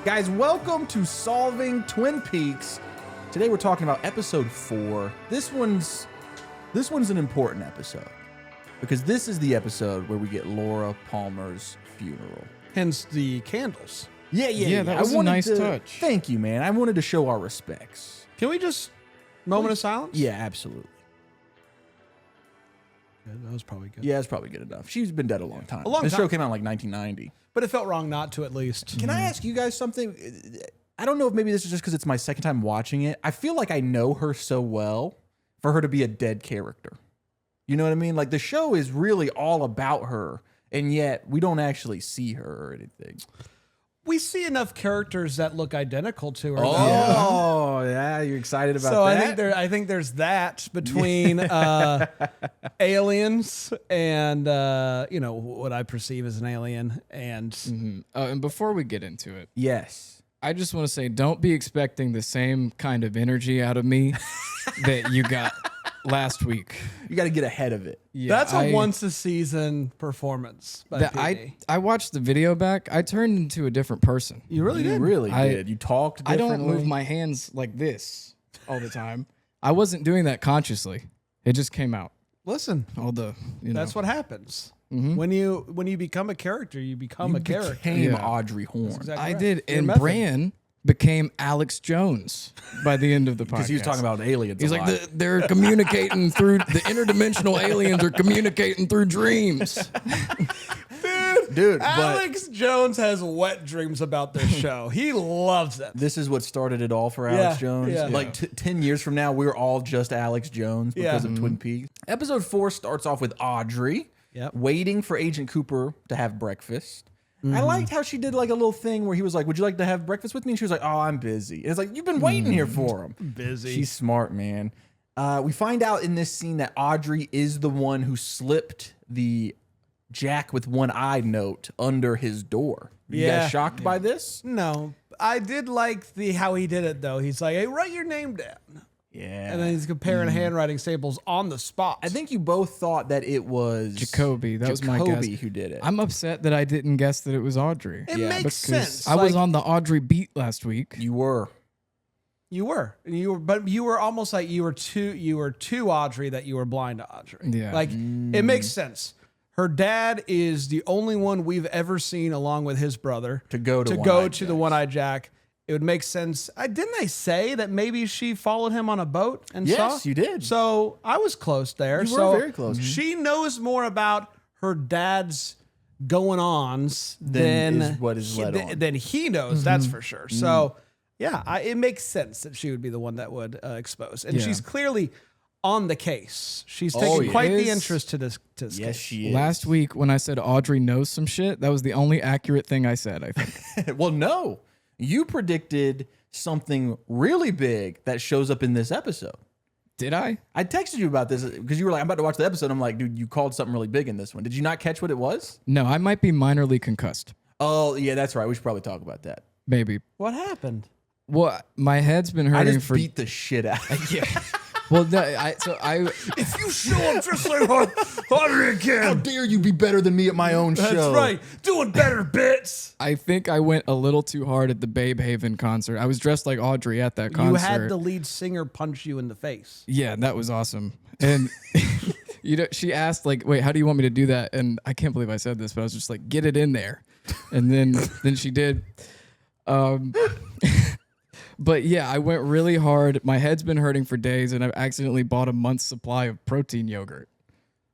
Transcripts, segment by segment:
Guys, welcome to Solving Twin Peaks. Today we're talking about episode 4. This one's an important episode because this is the episode where we get Laura Palmer's funeral. Hence the candles. Yeah. That was a nice touch. Thank you, man. I wanted to show our respects. Can we just moment of silence? Yeah, absolutely. Yeah, that was probably good. Yeah, it's probably good enough. She's been dead a long time. long This time. show came out in like 1990. But it felt wrong not to at least. Can I ask you guys something? I don't know if maybe this is just because it's my second time watching it. I feel like I know her so well for her to be a dead character. You know what I mean? Like the show is really all about her, and yet we don't actually see her or anything. We see enough characters that look identical to her. Oh, yeah, you're excited about So that? I think there's that between aliens and what I perceive as an alien and And before we get into it, Yes. I just want to say, don't be expecting the same kind of energy out of me that you got last week. You got to get ahead of it. Yeah, that's a once a season performance. By PD. I watched the video back. I turned into a different person. You really You did. really did. You talked I differently. don't move my hands like this all the time. I wasn't doing that consciously. It just came out. Listen, All the that's what happens. When you become a character, you become a character. Became Yeah. Audrey Horne. Exactly I right. did. Your And method. Bran became Alex Jones by the end of the podcast. Because he was talking about aliens. He's a like, lot. they're communicating through, the interdimensional aliens are communicating through dreams. Dude, but Alex Jones has wet dreams about this show. He loves it. this is what started it all for Alex Yeah, Jones. yeah. Like 10 years from now, we're all just Alex Jones because of Twin Peaks. Episode 4 starts off with Audrey Yep. waiting for Agent Cooper to have breakfast. I liked how she did like a little thing where he was like, would you like to have breakfast with me? And she was like, oh, I'm busy. And it's like, you've been waiting here for him. Busy. She's smart, man. We find out in this scene that Audrey is the one who slipped the Jack with one eye note under his door. You Yeah. guys shocked by this? No, I did like how he did it though. He's like, "Hey, write your name down," Yeah. and then he's comparing handwriting samples on the spot. I think you both thought that it was Jacoby, that was my guess. who did it. I'm upset that I didn't guess that it was Audrey. it Yeah, makes because sense. I was Like, on the Audrey beat last week. You were. but you were almost like you were too Audrey that you were blind to Audrey. Yeah. like it makes sense. Her dad is the only one we've ever seen, along with his brother, To go to to One-Eyed the Jack's. One-Eyed Jack. It would make sense. Didn't I say that maybe she followed him on a boat and saw? Yes, you did. So I was close there. You were so very close. She knows more about her dad's going ons Than than is what is led on. than he knows. That's for sure. So yeah, it makes sense that she would be the one that would expose, and Yeah. she's clearly on the case. She's Oh, taking yeah. quite the Is- interest to this. Yes, case. she is. Last week when I said Audrey knows some shit, that was the only accurate thing I said, I think. Well, no. You predicted something really big that shows up in this episode. Did I? I texted you about this because you were like, I'm about to watch the episode. I'm like, dude, you called something really big in this one. Did you not catch what it was? No, I might be minorly concussed. Oh, yeah, that's right. We should probably talk about that. Maybe. What happened? Well, my head's been I hurting just for. beat the shit out of you. Yeah. Well, no, If you show up just like Audrey How again, dare you be better than me at my own that's show? right, doing better bits. I think I went a little too hard at the Babe Haven concert. I was dressed like Audrey at that concert. You had the lead singer punch you in the face. Yeah, that was awesome. And she asked like, "Wait, how do you want me to do that?" And I can't believe I said this, but I was just like, "Get it in there." And then she did. But yeah, I went really hard. My head's been hurting for days, and I've accidentally bought a month's supply of protein yogurt.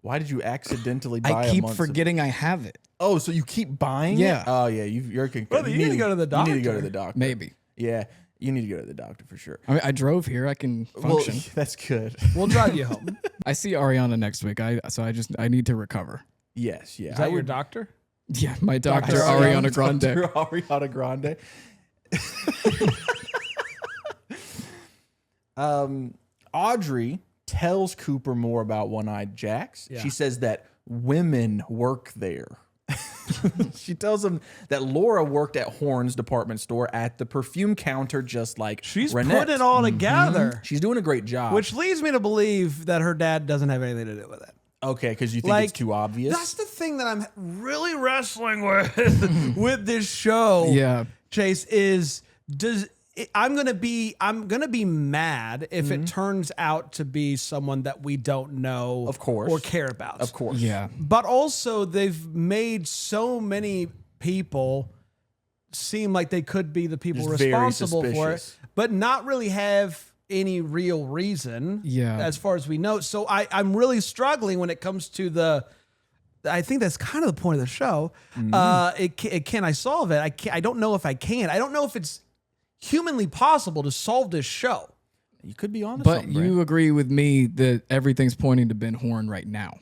Why did you accidentally buy I keep a month's forgetting I have it. Oh, so you keep buying Yeah. it? Oh, yeah. You're Brother, you need to go to the You need to go doctor. to the doctor. Maybe. Yeah, you need to go to the doctor for sure. I mean, I drove here. I can function. Well, that's good. We'll drive you home. I see Ariana next week. I need to recover. Yes, yeah. Is that your doctor? Yeah, my doctor, Dr. Ariana Grande. Dr. Ariana Grande. Audrey tells Cooper more about One-Eyed Jack's. Yeah. She says that women work there. She tells him that Laura worked at Horne's department store at the perfume counter, just like She's Renette. putting it all together, She's doing a great job. which leads me to believe that her dad doesn't have anything to do with it. Okay, because you think Like, it's too obvious. That's the thing that I'm really wrestling with with this show. Yeah. Chase, I'm gonna be mad if it turns out to be someone that we don't know, Of course. or care about. Of course. Yeah. But also, they've made so many people seem like they could be the people Just very responsible for it, suspicious. but not really have any real reason. Yeah. As far as we know, so I'm really struggling when it comes to the. I think that's kind of the point of the show. Can I solve it? I don't know if I can. I don't know if it's humanly possible to solve this show. You could be honest. But you agree with me that everything's pointing to Ben Horn right now.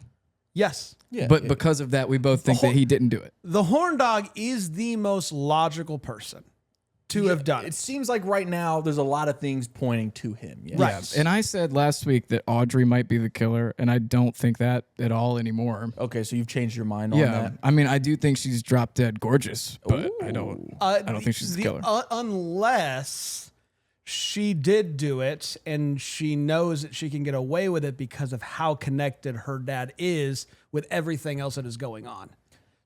Yes. Yeah. But because of that, we both think that he didn't do it. The Horn Dog is the most logical person to have done It it. seems like right now there's a lot of things pointing to him. Yes. Right. And I said last week that Audrey might be the killer, and I don't think that at all anymore. Okay, so you've changed your mind on Yeah, that. I mean, I do think she's drop dead gorgeous, but I don't think she's the killer. Unless she did do it and she knows that she can get away with it because of how connected her dad is with everything else that is going on.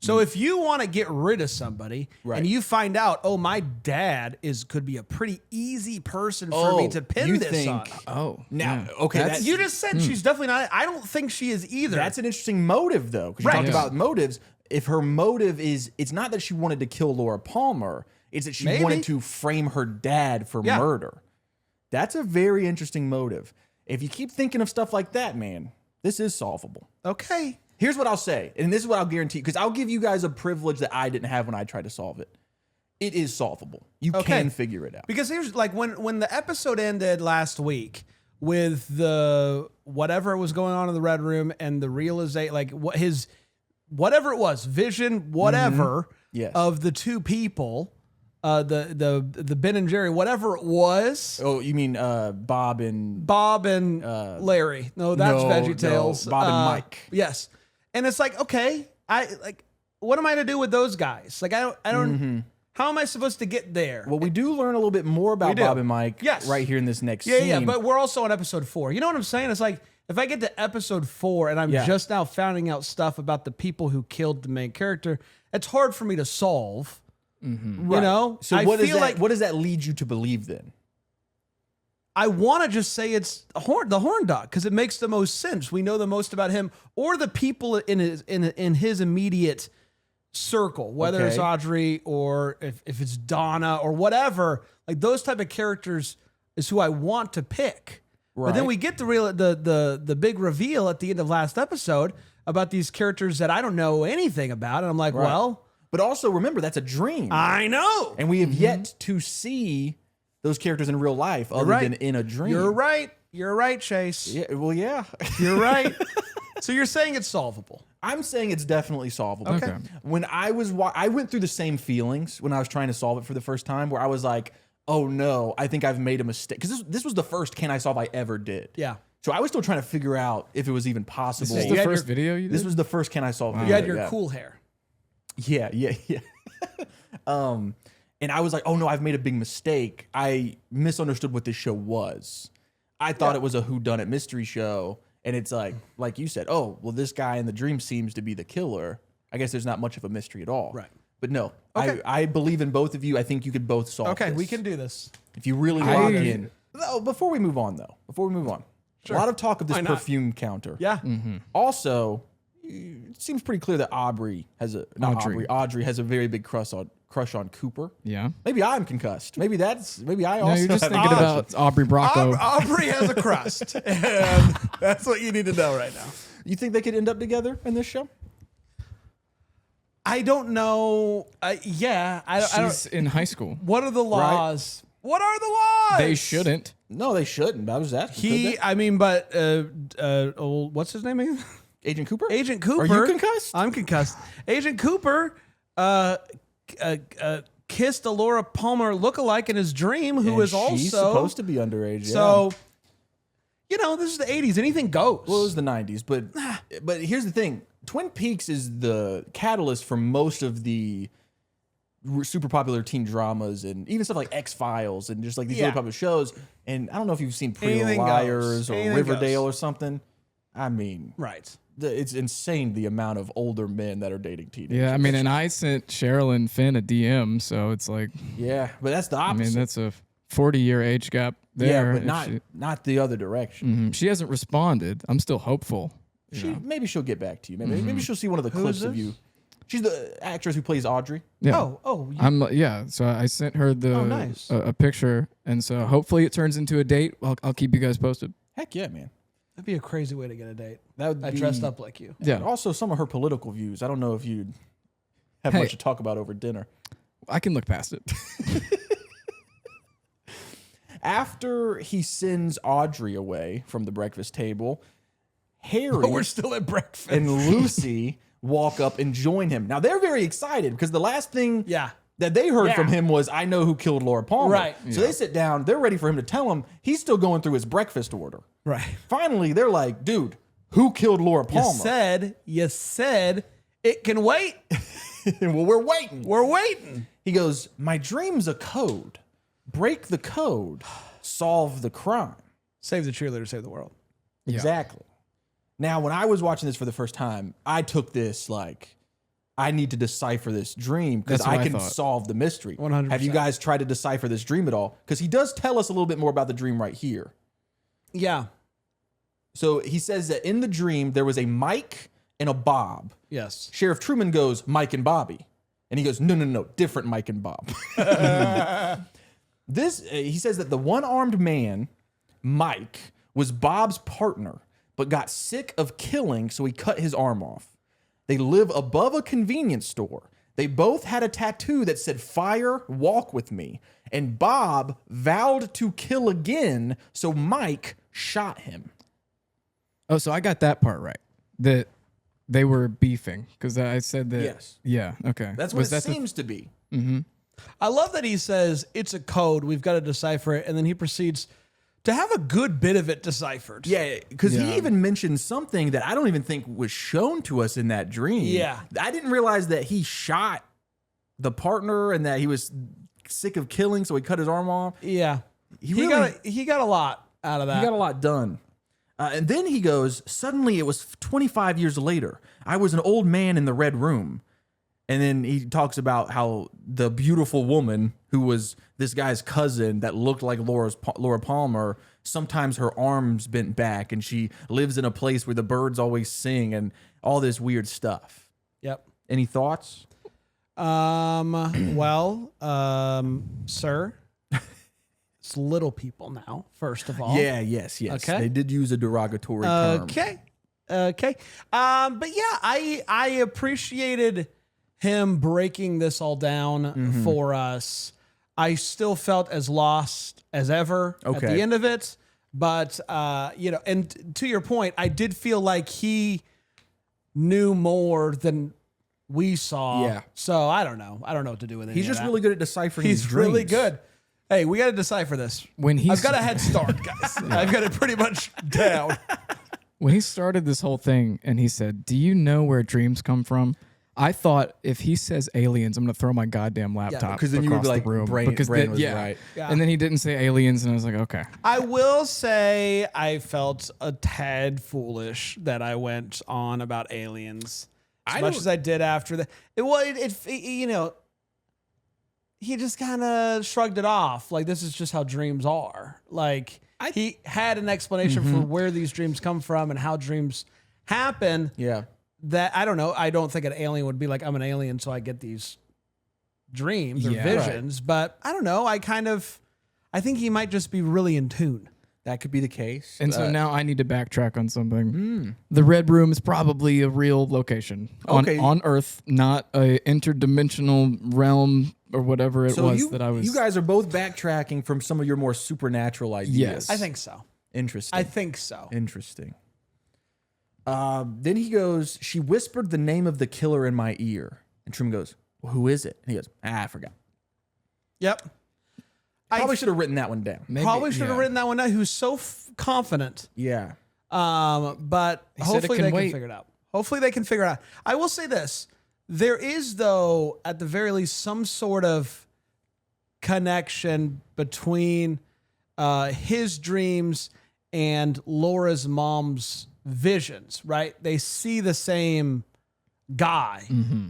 So if you want to get rid of somebody and you find out, oh, my dad could be a pretty easy person for me to pin this on. Oh, Now, yeah. okay, That's- that's, You just said she's definitely not. I don't think she is either. that's an interesting motive, though, because Right. you talked Yeah. about motives. If her motive is, it's not that she wanted to kill Laura Palmer, it's that she Maybe. wanted to frame her dad for Yeah. murder. That's a very interesting motive. If you keep thinking of stuff like that, man, this is solvable. okay. Here's what I'll say, and this is what I'll guarantee, because I'll give you guys a privilege that I didn't have when I tried to solve it. It is solvable. You can figure it out. Because here's like when the episode ended last week with the whatever was going on in the Red Room and the realization, like what his whatever it was, vision, whatever Yes. of the two people, the Ben and Jerry, whatever it was, Oh, you mean Bob and Bob and Larry. No, that's no, VeggieTales. no, Bob and Mike. Yes, and it's like, okay, what am I to do with those guys? Like, I don't. How am I supposed to get there? Well, we do learn a little bit more about do. Bob and Mike Yes. right here in this next Yeah, scene. yeah, but we're also on episode 4. You know what I'm saying? It's like if I get to episode 4 and I'm Yeah. just now finding out stuff about the people who killed the main character, it's hard for me to solve. You know? So I what feel like what does that lead you to believe then? I want to just say it's the horn dog because it makes the most sense. We know the most about him or the people in his immediate circle, whether it's Okay. Audrey or if it's Donna or whatever. Like those type of characters is who I want to pick. But then Right. we get the big reveal at the end of last episode about these characters that I don't know anything about, and I'm like, well, But also remember that's a dream, I know. and we have yet to see those characters in real life other right. than in a dream. You're right. You're right, Chase. Yeah. Well, yeah. You're right. So you're saying it's solvable. I'm saying it's definitely solvable. Okay. When I went through the same feelings when I was trying to solve it for the first time, where I was like, "Oh no, I think I've made a mistake." Because this was the first "Can I Solve" I ever did. Yeah. So I was still trying to figure out if it was even possible. This is you the had first your- video you did? This was the first "Can I Solve" video. You had your yeah. cool hair. Yeah. And I was like, "Oh no, I've made a big mistake. I misunderstood what this show was. I thought it was a whodunit mystery show." And it's like you said, oh, well, this guy in the dream seems to be the killer. I guess there's not much of a mystery at all. Right. But no, Okay. I believe in both of you. I think you could both solve Okay, this. we can do this. If you really lock in. No, before we move on, a lot of talk of this Why not? perfume counter. Yeah. Also, it seems pretty clear that Audrey has a very big crush on Cooper. Yeah. Maybe I'm concussed. Maybe I No, also you're just have a thinking crush. about Aubrey Bracco. Aubrey has a crust. And that's what you need to know right now. You think they could end up together in this show? I don't know. Yeah. I don't. She's in high school. What are the laws? What are the laws? They shouldn't. No, they shouldn't. I was asking. Could they? I mean, but what's his name again? Agent Cooper? Agent Cooper. Are you concussed? I'm concussed. Agent Cooper kissed a Laura Palmer lookalike in his dream, who And is also she's supposed to be underage. So, you know, this is the 80s. Anything goes. Well, it was the 90s, but here's the thing: Twin Peaks is the catalyst for most of the super popular teen dramas and even stuff like X-Files and just like these really popular shows. And I don't know if you've seen Pretty Little Anything Liars goes. or Anything Riverdale goes. or something. I mean, Right. it's insane the amount of older men that are dating teenagers. Yeah, I mean, and I sent Cheryl and Finn a DM, so it's like, Yeah, but that's the I opposite. mean, that's a 40-year age gap there. Yeah, but If not the other direction. she hasn't responded. I'm still hopeful. Maybe she'll get back to you. Maybe she'll see one of the clips of you. She's the actress who plays Audrey. Yeah. You- So I sent her nice. a picture, and so hopefully it turns into a date. I'll keep you guys posted. Heck yeah, man. That'd be a crazy way to get a date. That would I be, dressed up like you. Yeah. And also, some of her political views. I don't know if you'd have Hey. much to talk about over dinner. I can look past it. After he sends Audrey away from the breakfast table, Harry But we're still at breakfast. and Lucy walk up and join him. Now they're very excited because the last thing Yeah. that they heard Yeah. from him was, "I know who killed Laura Palmer." Right. So they sit down. They're ready for him to tell them. He's still going through his breakfast order. Right. Finally, they're like, "Dude, who killed Laura Palmer?" You said it can wait. Well, we're waiting. We're waiting. He goes, "My dream's a code. Break the code. Solve the crime." Save the cheerleader, save the world. Yeah. Exactly. Now, when I was watching this for the first time, I took this like, I need to decipher this dream because That's what I I can thought. solve the mystery. 100%. Have you guys tried to decipher this dream at all? Because he does tell us a little bit more about the dream right here. Yeah. So he says that in the dream, there was a Mike and a Bob. Yes. Sheriff Truman goes, "Mike and Bobby." And he goes, no, different Mike and Bob. He says that the one-armed man, Mike, was Bob's partner, but got sick of killing, so he cut his arm off. They live above a convenience store. They both had a tattoo that said, "Fire, walk with me." And Bob vowed to kill again, so Mike shot him. Oh, so I got that part right. That they were beefing because I said that. Yes. Yeah. Okay. That's what it seems to be. I love that he says it's a code. We've got to decipher it. And then he proceeds to have a good bit of it deciphered. Yeah, because Yeah. he even mentioned something that I don't even think was shown to us in that dream. Yeah. I didn't realize that he shot the partner and that he was sick of killing, so he cut his arm off. Yeah. He got a lot out of that. He got a lot done. And then he goes, "Suddenly it was 25 years later. I was an old man in the red room." And then he talks about how the beautiful woman who was this guy's cousin that looked like Laura Palmer, sometimes her arms bent back and she lives in a place where the birds always sing and all this weird stuff. Yep. Any thoughts? Sir, it's little people now, first of all. Yes. Okay. They did use a derogatory term. Okay. But yeah, I appreciated him breaking this all down for us. I still felt as lost as ever at Okay. the end of it. But, and to your point, I did feel like he knew more than we saw. Yeah. So I don't know. I don't know what to do with it. He's just really good at deciphering his He's dreams. really good. Hey, we got to decipher this. I've got a head start, guys. I've got it pretty much down. When he started this whole thing and he said, "Do you know where dreams come from?" I thought if he says aliens, I'm going to throw my goddamn laptop because then you would be across like, the room. Bran was right. Yeah. And then he didn't say aliens, and I was like, okay. I will say I felt a tad foolish that I went on about aliens as much as I did after that. He just kind of shrugged it off. Like, this is just how dreams are. Like, he had an explanation for where these dreams come from and how dreams happen. Yeah. That, I don't know. I don't think an alien would be like, I'm an alien, so I get these dreams or Yeah. visions. But I don't know. I think he might just be really in tune. That could be the case. And so now I need to backtrack on something. The Red Room is probably a real location Okay. on Earth, not a interdimensional realm or whatever it was that I was. You guys are both backtracking from some of your more supernatural ideas. Yes. I think so. Interesting. I think so. Interesting. Then he goes, "She whispered the name of the killer in my ear." And Truman goes, "Well, who is it?" And he goes, "I forgot." Yep. Probably should have written that one down. Maybe- Probably should have yeah. written that one down. He was so confident. Yeah. But said hopefully it they can wait. can figure it out. Hopefully they can figure it out. I will say this. There is, though, at the very least, some sort of connection between his dreams and Laura's mom's visions, right? They see the same guy. Mm-hmm.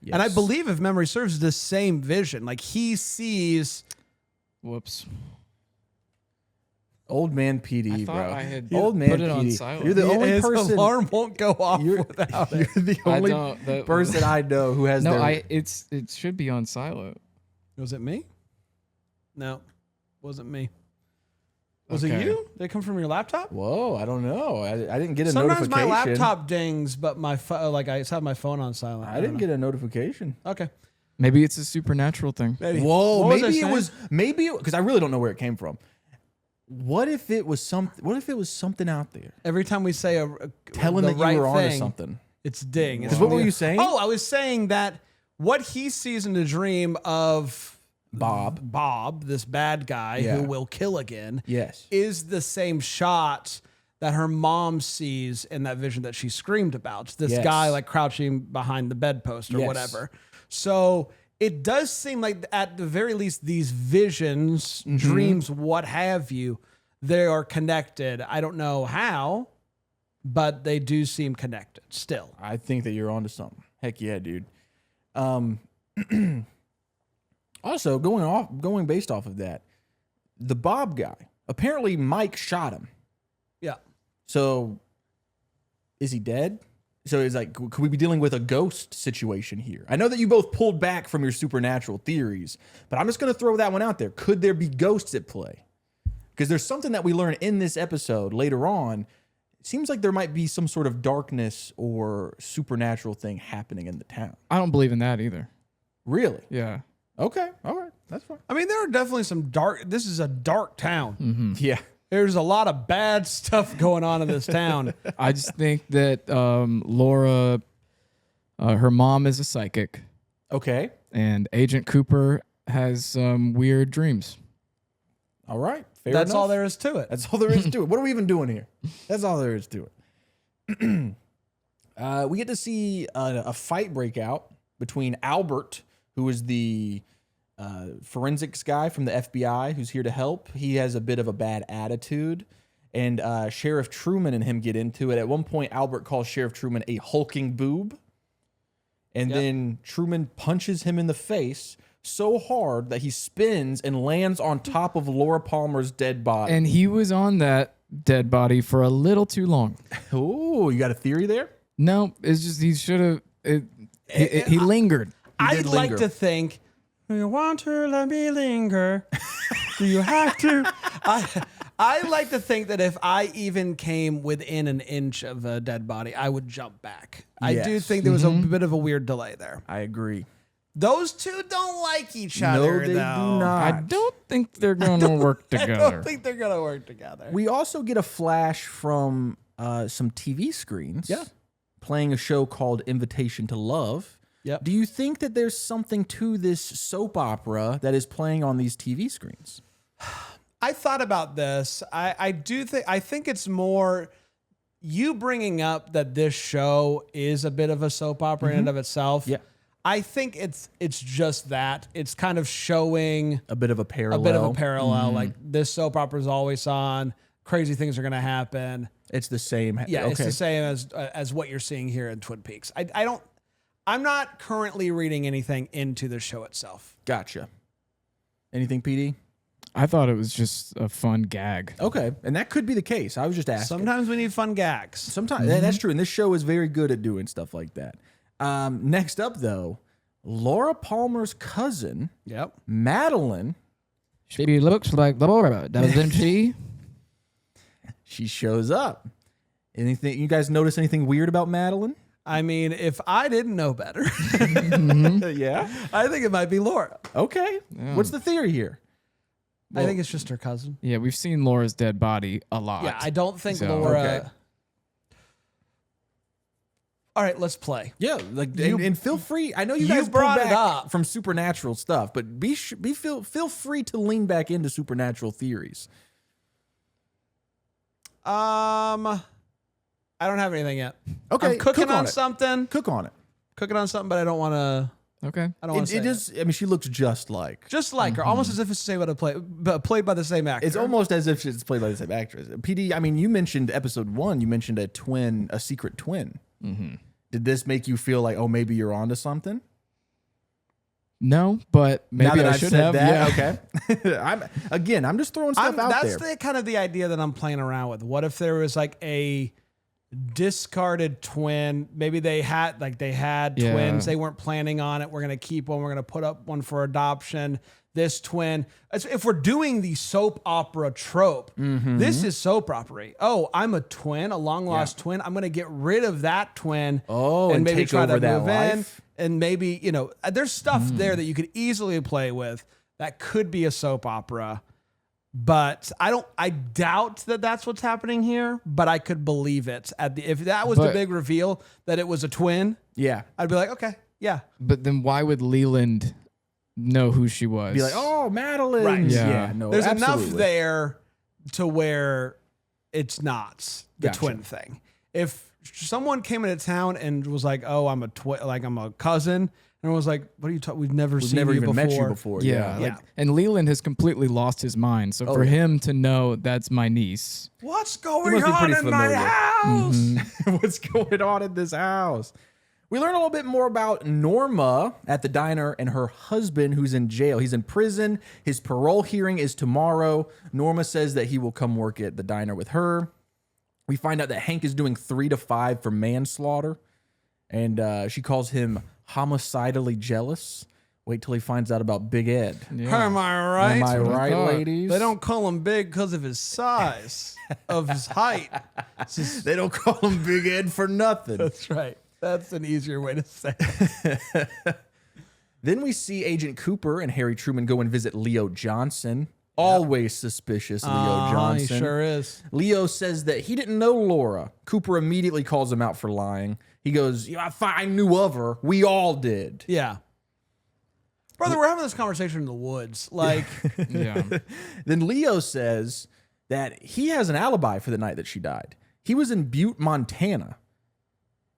Yes. And I believe, if memory serves, the same vision. Like he sees. Whoops. Old man PD, I thought bro. I had Old man put it on PD. silent. You're the only His person. alarm won't go off You're, without you're it. the I only don't- that- person I know who has No, their. it should be on silent. Was it me? No, wasn't me. Was it Okay. you? Did it come from your laptop? Whoa, I don't know. I didn't get a Sometimes notification. my laptop dings, but my like I just have my phone on silent. I didn't get a notification. Okay. Maybe it's a supernatural thing. Maybe. Whoa, What was I maybe it saying? was because I really don't know where it came from. What if it was something out there Every time we say telling the that right you were onto thing, something? it's ding. Because what were you saying? Oh, I was saying that what he sees in the dream of Bob, this bad guy Yeah. who will kill again, Yes. is the same shot that her mom sees in that vision that she screamed about. This Yes. guy like crouching behind the bedpost or Yes. whatever. So it does seem like at the very least these visions, Mm-hmm. dreams, what have you, they are connected. I don't know how, but they do seem connected still. I think that you're onto something. Heck yeah, dude. Also, going based off of that, the Bob guy. Apparently, Mike shot him. Yeah. So, is he dead? So it's like, could we be dealing with a ghost situation here? I know that you both pulled back from your supernatural theories, but I'm just going to throw that one out there. Could there be ghosts at play? Because there's something that we learn in this episode later on. It seems like there might be some sort of darkness or supernatural thing happening in the town. I don't believe in that either. Really? Yeah. Okay. All right. That's fine. I mean, there are definitely some dark. This is a dark town. Yeah. There's a lot of bad stuff going on in this town. I just think that Laura, her mom is a psychic, Okay. and Agent Cooper has some weird dreams. All right. Fair That's enough. all there is to it. That's all there is to it. What are we even doing here? That's all there is to it. We get to see a fight break out between Albert, who is the forensics guy from the FBI who's here to help. He has a bit of a bad attitude. And Sheriff Truman and him get into it. At one point, Albert calls Sheriff Truman a hulking boob. And then Truman punches him in the face so hard that he spins and lands on top of Laura Palmer's dead body. And he was on that dead body for a little too long. Oh, you got a theory there? No, it's just he should have. He lingered. I'd like linger. to think, do you want to let me linger? Do you have to? I like to think that if I even came within an inch of a dead body, I would jump back. I do Yes. think there was a bit of a weird delay there. I agree. Those two don't like each No, other, they do though. not. I don't think they're going to work I together. don't think they're going to work together. We also get a flash from some TV screens. Yeah. Playing a show called Invitation to Love. Yep. Do you think that there's something to this soap opera that is playing on these TV screens? I thought about this. I think it's more you bringing up that this show is a bit of a soap opera in and of itself. Yeah. I think it's just that. It's kind of showing A bit of a parallel. Like this soap opera is always on. Crazy things are going to happen. It's the same. Yeah, okay. it's the same as what you're seeing here in Twin Peaks. I'm not currently reading anything into the show itself. Gotcha. Anything, PD? I thought it was just a fun gag. Okay. And that could be the case. I was just asking. Sometimes we need fun gags. Sometimes that's true, and this show is very good at doing stuff like that. Next up, though, Laura Palmer's cousin, Yep. Madeline. She looks like Laura, doesn't she? She shows up. Anything? You guys notice anything weird about Madeline? I mean, if I didn't know better, Yeah. I think it might be Laura. Okay. What's the theory here? I think it's just her cousin. Yeah, we've seen Laura's dead body a lot. Yeah, I don't think So- Laura. Okay. All right, let's play. Yeah, like You- and feel free. I know you you guys brought pulled it back up. from supernatural stuff, but feel free to lean back into supernatural theories. I don't have anything yet. Okay, I'm cooking cook on it. something. Cook on it. Cooking on something, but I don't want to. Okay. I don't want to say It is. I mean, she looks just like. Just like her, almost as if it's the same but played by the same actor. It's almost as if it's played by the same actress. PD. I mean, you mentioned episode 1. You mentioned a secret twin. Mm-hmm. Did this make you feel like, oh, maybe you're onto something? No, but maybe now that I I've should said have. that, Yeah. okay. I'm just throwing stuff out that's there. the kind of the idea that I'm playing around with. What if there was like a discarded twin? Maybe they had Yeah. twins. They weren't planning on it. We're gonna keep one. We're gonna put up one for adoption. This twin. If we're doing the soap opera trope, this is soap opera. Oh, I'm a twin, a long lost twin. I'm gonna get rid of that twin. Oh, and maybe take try over to that move life? in. And maybe there's stuff there that you could easily play with that could be a soap opera. But I doubt that that's what's happening here, but I could believe it. If that was the But- big reveal that it was a twin, Yeah. I'd be like, okay, yeah. But then why would Leland know who she was? Be like, oh, Madeline. Right. Yeah. No. There's absolutely. enough there to where it's not the Gotcha. twin thing. If someone came into town and was like, oh, I'm a twin, like I'm a cousin, and was like, what are you talking? We've never We've seen never you even before. met you before. Yeah. Yeah. Like, and Leland has completely lost his mind. So for yeah. him to know that's my niece. What's He going must be on pretty in my familiar. house? What's going on in this house? We learn a little bit more about Norma at the diner and her husband who's in jail. He's in prison. His parole hearing is tomorrow. Norma says that he will come work at the diner with her. We find out that Hank is doing 3 to 5 for manslaughter. And she calls him homicidally jealous. Wait till he finds out about Big Ed. Yeah. Am I right? Am I what I right, thought. ladies? They don't call him big because of his size, of his height. They don't call him Big Ed for nothing. That's right. That's an easier way to say it. Then we see Agent Cooper and Harry Truman go and visit Leo Johnson. Always suspicious, Leo Johnson. He sure is. Leo says that he didn't know Laura. Cooper immediately calls him out for lying. He goes, yeah, I knew of her. We all did. Yeah. Brother, we're having this conversation in the woods. Like, Yeah. Then Leo says that he has an alibi for the night that she died. He was in Butte, Montana,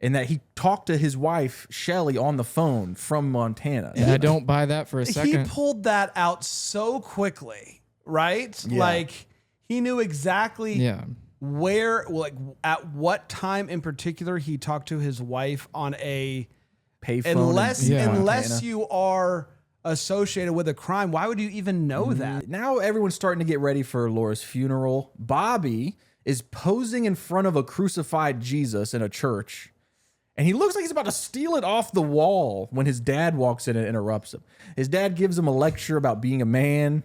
and that he talked to his wife, Shelly, on the phone from Montana. And I don't buy that for a he second. pulled that out so quickly, right? Yeah. Like, he knew exactly Yeah. where, like, at what time in particular he talked to his wife on a Payphone. unless Yeah. unless you are associated with a crime, why would you even know that? Now everyone's starting to get ready for Laura's funeral. Bobby is posing in front of a crucified Jesus in a church, and he looks like he's about to steal it off the wall when his dad walks in and interrupts him. His dad gives him a lecture about being a man,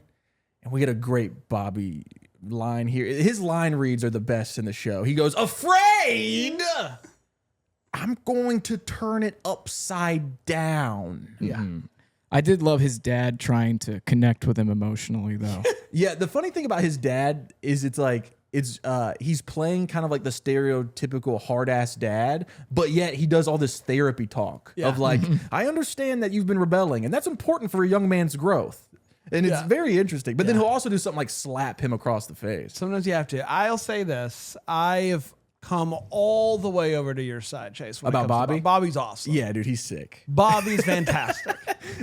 and we get a great Bobby line here. His line reads are the best in the show. He goes, "Afraid? I'm going to turn it upside down." Yeah. I did love his dad trying to connect with him emotionally, though. Yeah, the funny thing about his dad is he's playing kind of like the stereotypical hard ass dad, but yet he does all this therapy talk of like, I understand that you've been rebelling, and that's important for a young man's growth. And it's very interesting. But then he'll also do something like slap him across the face. Sometimes you have to. I'll say this. I have come all the way over to your side, Chase. when it About comes to Bobby? Bobby's awesome. Yeah, dude, he's sick. Bobby's fantastic.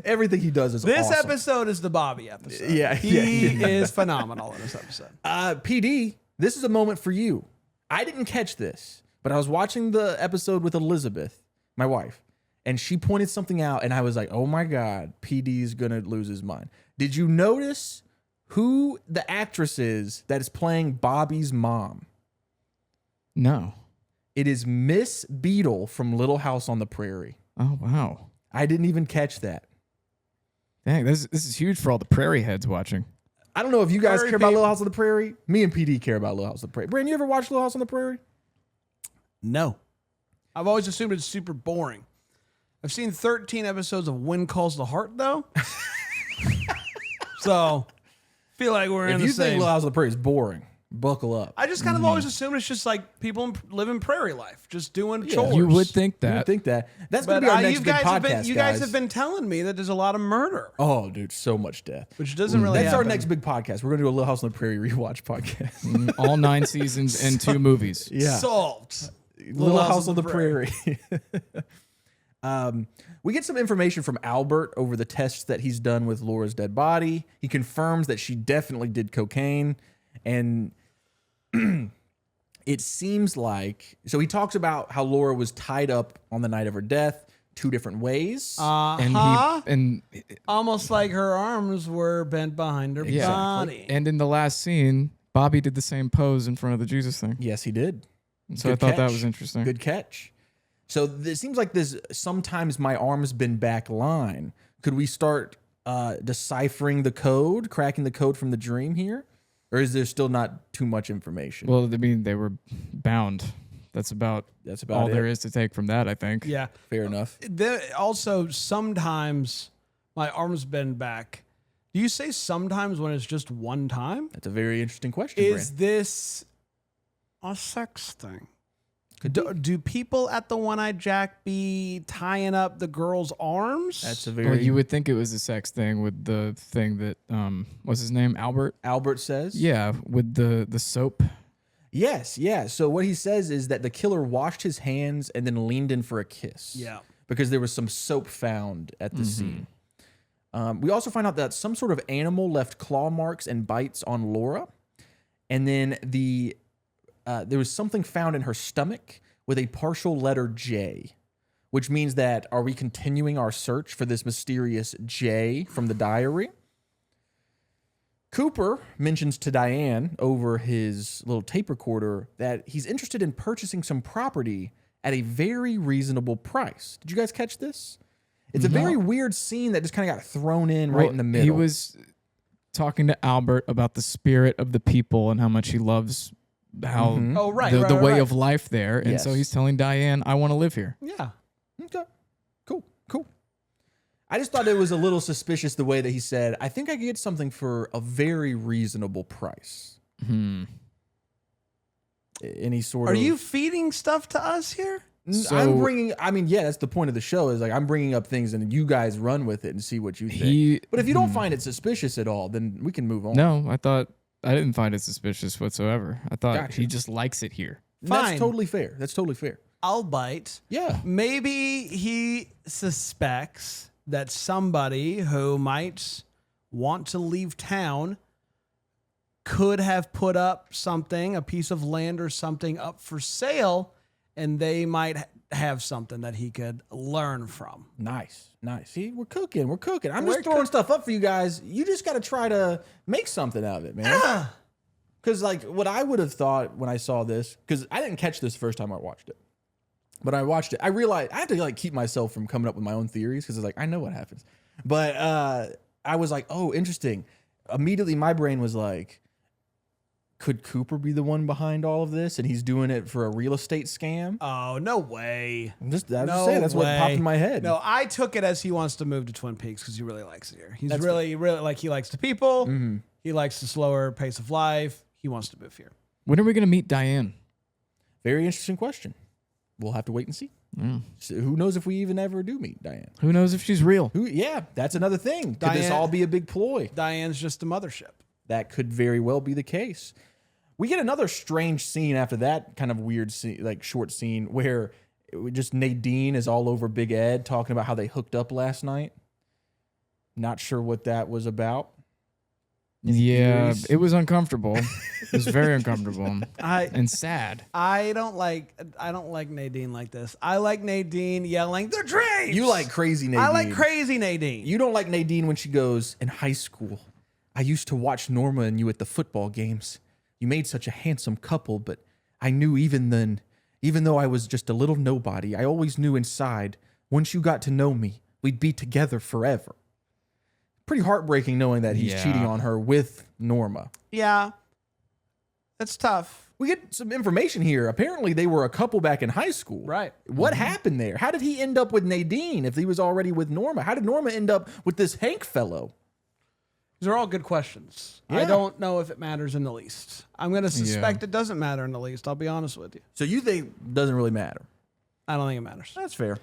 Everything he does is This awesome. episode is the Bobby episode. Yeah, He yeah. is phenomenal in this episode. PD, this is a moment for you. I didn't catch this, but I was watching the episode with Elizabeth, my wife, and she pointed something out, and I was like, oh my God, PD's gonna lose his mind. Did you notice who the actress is that is playing Bobby's mom? No. It is Miss Beadle from Little House on the Prairie. Oh, wow. I didn't even catch that. Dang, this is huge for all the prairie heads watching. I don't know if you guys Prairie care about people. Little House on the Prairie. Me and PD care about Little House on the Prairie. Brandon, you ever watch Little House on the Prairie? No. I've always assumed it's super boring. I've seen 13 episodes of When Calls the Heart, though. So, feel like we're in If the you think same. Little House on the Prairie is boring, buckle up. I just kind of always assumed it's just like people living prairie life, just doing chores. You would think You that. would think that. That's going But to be our next you big guys have podcast, been, you guys have been telling me that there's a lot of murder, Oh, dude, so much death. which doesn't really That's our happen. next big podcast. We're going to do a Little House on the Prairie rewatch podcast. All 9 seasons and 2 movies. Yeah. Solved. Little House on the Prairie. We get some information from Albert over the tests that he's done with Laura's dead body. He confirms that she definitely did cocaine. And it seems like, so he talks about how Laura was tied up on the night of her death 2 different ways. And Almost like her arms were bent behind her body. And in the last scene, Bobby did the same pose in front of the Jesus thing. Yes, he did. And so Good I thought that catch. was interesting. Good catch. So it seems like this sometimes my arm's been back line. Could we start deciphering the code, cracking the code from the dream here? Or is there still not too much information? Well, I mean, they were bound. That's about all there is to take from that, I think. Yeah. Fair enough. Also, sometimes my arm's been back. Do you say sometimes when it's just one time? That's a very interesting question, Is Brand. this a sex thing? Do people at the One-Eyed Jack be tying up the girl's arms? That's a Well, very... you would think it was a sex thing with the thing that, what's his name? Albert? Albert says? Yeah, with the soap. Yes, yeah. So what he says is that the killer washed his hands and then leaned in for a kiss. Yeah. Because there was some soap found at the scene. We also find out that some sort of animal left claw marks and bites on Laura. And then there was something found in her stomach with a partial letter J, which means that, are we continuing our search for this mysterious J from the diary? Cooper mentions to Diane over his little tape recorder that he's interested in purchasing some property at a very reasonable price. Did you guys catch this? It's a very weird scene that just kind of got thrown in right in the middle. He was talking to Albert about the spirit of the people and how much he loves how the way of life there. And so Yes. he's telling Diane, I want to live here. Yeah. Okay. Cool. I just thought it was a little suspicious the way that he said, I think I could get something for a very reasonable price. Any sort Are of... you feeding stuff to us here? I'm bringing... I mean, yeah, that's the point of the show is like I'm bringing up things and you guys run with it and see what you think. But if you don't find it suspicious at all, then we can move on. No, I didn't find it suspicious whatsoever. I thought Gotcha. he just likes it here. Fine. That's totally fair. I'll bite. Yeah. Maybe he suspects that somebody who might want to leave town could have put up something, a piece of land or something up for sale, and they might have something that he could learn from. Nice. See, we're cooking. I'm just throwing stuff up for you guys. You just got to try to make something out of it, man. Because like what I would have thought when I saw this, because I didn't catch this the first time I watched it. But I watched it. I realized I have to like keep myself from coming up with my own theories because it's like, I know what happens. But I was like, oh, interesting. Immediately my brain was like, could Cooper be the one behind all of this? And he's doing it for a real estate scam? Oh, no way. I'm just saying, that's what popped in my head. No, I took it as he wants to move to Twin Peaks because he really likes it here. He's really like, he likes the people. He likes the slower pace of life. He wants to move here. When are we going to meet Diane? Very interesting question. We'll have to wait and see. So who knows if we even ever do meet Diane? Who knows if she's real? Yeah, that's another thing. Could this Diane- all be a big ploy? Diane's just a mothership. That could very well be the case. We get another strange scene after that kind of weird scene, like short scene where just Nadine is all over Big Ed talking about how they hooked up last night. Not sure what that was about. Yeah, Theories? it was uncomfortable. It was very uncomfortable and sad. I don't like Nadine like this. I like Nadine yelling, "They're drapes!" You like crazy Nadine. I like crazy Nadine. You don't like Nadine when she goes, in high school, I used to watch Norma and you at the football games. You made such a handsome couple, but I knew even then, even though I was just a little nobody, I always knew inside, once you got to know me, we'd be together forever. Pretty heartbreaking knowing that he's cheating on her with Norma. Yeah, that's tough. We get some information here. Apparently, they were a couple back in high school. Right. What happened there? How did he end up with Nadine if he was already with Norma? How did Norma end up with this Hank fellow? These are all good questions. Yeah. I don't know if it matters in the least. I'm going to suspect it doesn't matter in the least. I'll be honest with you. So you think it doesn't really matter? I don't think it matters. That's fair.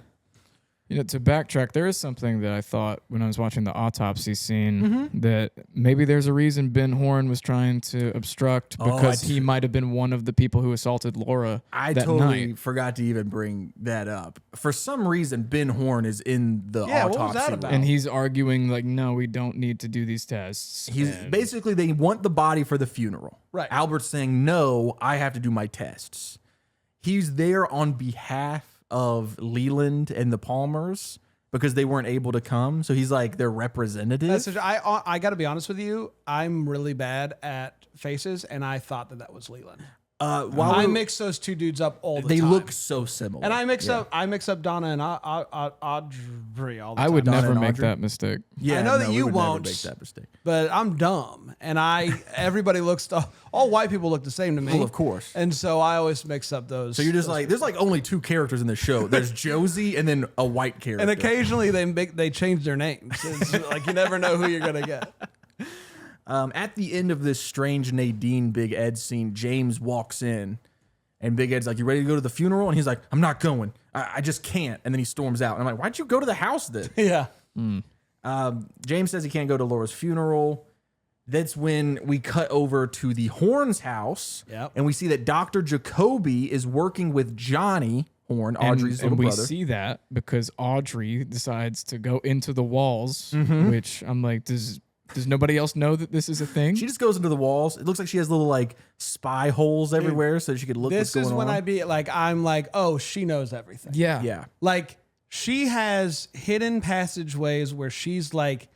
To backtrack, there is something that I thought when I was watching the autopsy scene that maybe there's a reason Ben Horn was trying to obstruct because he might have been one of the people who assaulted Laura I that totally night. forgot to even bring that up. For some reason, Ben Horn is in the autopsy. What was that about? And he's arguing like, no, we don't need to do these tests. Basically, they want the body for the funeral. Right. Albert's saying, no, I have to do my tests. He's there on behalf of Leland and the Palmers because they weren't able to come. So he's like their representative. I got to be honest with you. I'm really bad at faces, and I thought that was Leland. I mix those two dudes up all the time. They look so similar. And I mix up Donna and Audrey all the time. I would never and make Audrey? that mistake. Yeah, I know that we you would never won't. make that mistake. But I'm dumb, and everybody looks all white people look the same to me. Well, of course. And so I always mix up those. So you're just like, there's like only two characters in the show. There's Josie and then a white character. and occasionally they change their names. It's like you never know who you're gonna get. At the end of this strange Nadine Big Ed scene, James walks in. And Big Ed's like, you ready to go to the funeral? And he's like, I'm not going. I just can't. And then he storms out. And I'm like, why'd you go to the house then? Yeah. James says he can't go to Laura's funeral. That's when we cut over to the Horns' house. Yep. And we see that Dr. Jacoby is working with Johnny Horn, Audrey's little we brother. see that because Audrey decides to go into the walls, which I'm like, does nobody else know that this is a thing? She just goes into the walls. It looks like she has little like spy holes everywhere so she could look what's going on. This is when I'm like, oh, she knows everything. Yeah. Yeah. Like she has hidden passageways where she's like